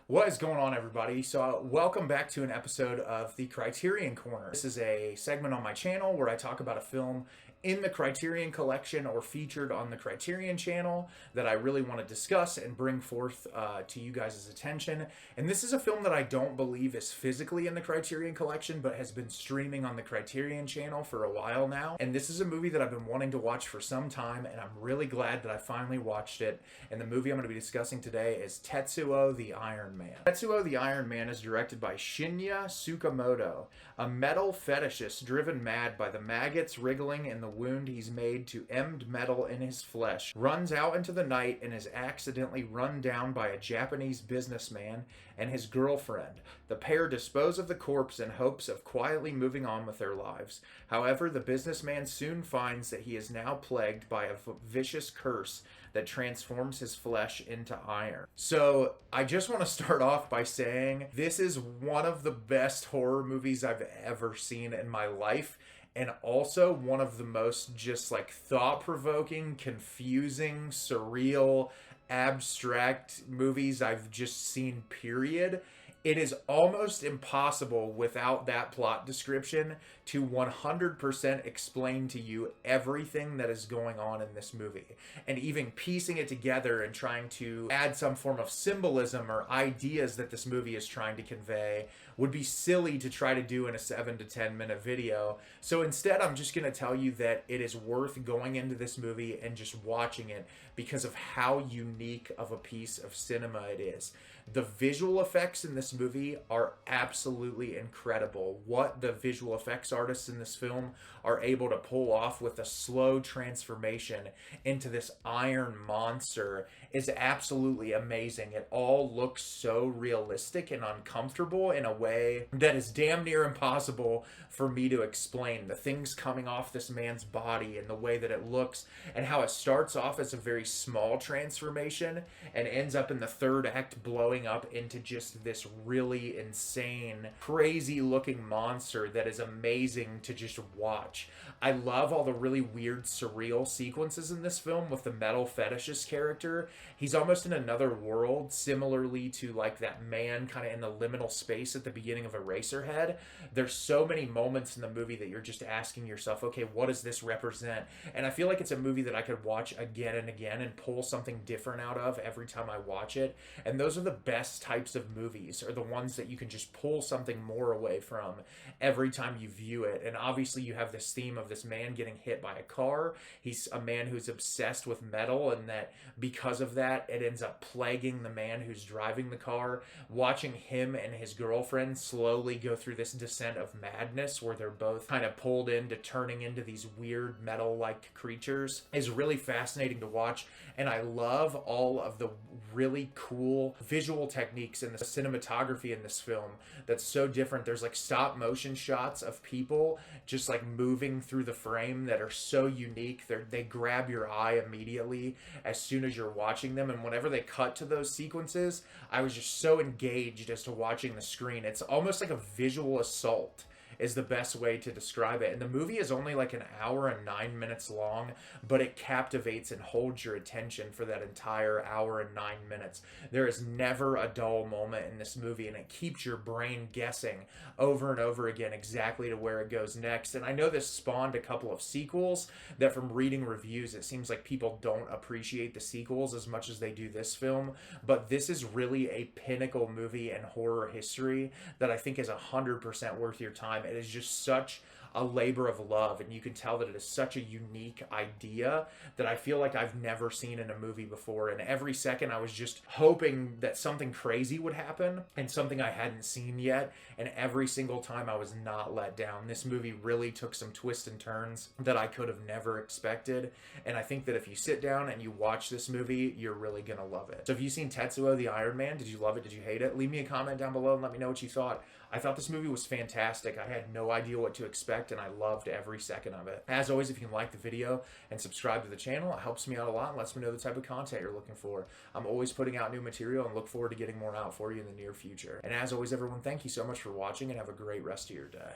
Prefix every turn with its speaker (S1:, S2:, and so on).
S1: What is going on, everybody? Welcome back to an episode of the Criterion Corner. This is a segment on my channel where I talk about a film in the Criterion collection or featured on the Criterion channel that I really want to discuss and bring forth to you guys' attention. And this is a film that I don't believe is physically in the Criterion collection, but has been streaming on the Criterion channel for a while now. And this is a movie that I've been wanting to watch for some time, and I'm really glad that I finally watched it. And the movie I'm going to be discussing today is Tetsuo the Iron Man. Tetsuo the Iron Man is directed by Shinya Tsukamoto, a metal fetishist driven mad by the maggots wriggling in the wound he's made to emmed metal in his flesh, runs out into the night and is accidentally run down by a Japanese businessman and his girlfriend. The pair dispose of the corpse in hopes of quietly moving on with their lives. However, the businessman soon finds that he is now plagued by a vicious curse that transforms his flesh into iron. So I just want to start off by saying this is one of the best horror movies I've ever seen in my life, and also one of the most just like thought-provoking, confusing, surreal, abstract movies I've just seen, period. It is almost impossible without that plot description to 100% explain to you everything that is going on in this movie. And even piecing it together and trying to add some form of symbolism or ideas that this movie is trying to convey would be silly to try to do in a 7 to 10 minute video. So instead, I'm just going to tell you that it is worth going into this movie and just watching it because of how unique of a piece of cinema it is. The visual effects in this movie are absolutely incredible. What the visual effects artists in this film are able to pull off with a slow transformation into this iron monster is absolutely amazing. It all looks so realistic and uncomfortable in a way that is damn near impossible for me to explain. The things coming off this man's body and the way that it looks, and how it starts off as a very small transformation and ends up in the third act blowing up into just this really insane, crazy looking monster that is amazing to just watch. I love all the really weird, surreal sequences in this film with the metal fetishist character. He's almost in another world, similarly to like that man kind of in the liminal space at the beginning of Eraserhead. There's so many moments in the movie that you're just asking yourself, okay, what does this represent? And I feel like it's a movie that I could watch again and again and pull something different out of every time I watch it. And those are the best types of movies, are the ones that you can just pull something more away from every time you view it. And obviously you have this theme of this man getting hit by a car. He's a man who's obsessed with metal, and that because of that, it ends up plaguing the man who's driving the car. Watching him and his girlfriend slowly go through this descent of madness where they're both kind of pulled into turning into these weird metal-like creatures is really fascinating to watch. And I love all of the really cool visual techniques and the cinematography in this film that's so different. There's like stop motion shots of people just like moving through the frame that are so unique. They grab your eye immediately as soon as you're watching them, and whenever they cut to those sequences, I was just so engaged as to watching the screen. It's almost like a visual assault is the best way to describe it. And the movie is only like an hour and 9 minutes long, but it captivates and holds your attention for that entire hour and 9 minutes. There is never a dull moment in this movie, and it keeps your brain guessing over and over again exactly to where it goes next. And I know this spawned a couple of sequels that, from reading reviews, it seems like people don't appreciate the sequels as much as they do this film, but this is really a pinnacle movie in horror history that I think is 100% worth your time. It is just such a labor of love, and you can tell that it is such a unique idea that I feel like I've never seen in a movie before. And every second I was just hoping that something crazy would happen and something I hadn't seen yet, and every single time I was not let down. This movie really took some twists and turns that I could have never expected, and I think that if you sit down and you watch this movie, you're really gonna love it. So have you seen Tetsuo the Iron Man? Did you love it? Did you hate it? Leave me a comment down below and let me know what you thought. I thought this movie was fantastic. I had no idea what to expect, and I loved every second of it. As always, if you can like the video and subscribe to the channel, it helps me out a lot and lets me know the type of content you're looking for. I'm always putting out new material and look forward to getting more out for you in the near future. And as always, everyone, thank you so much for watching, and have a great rest of your day.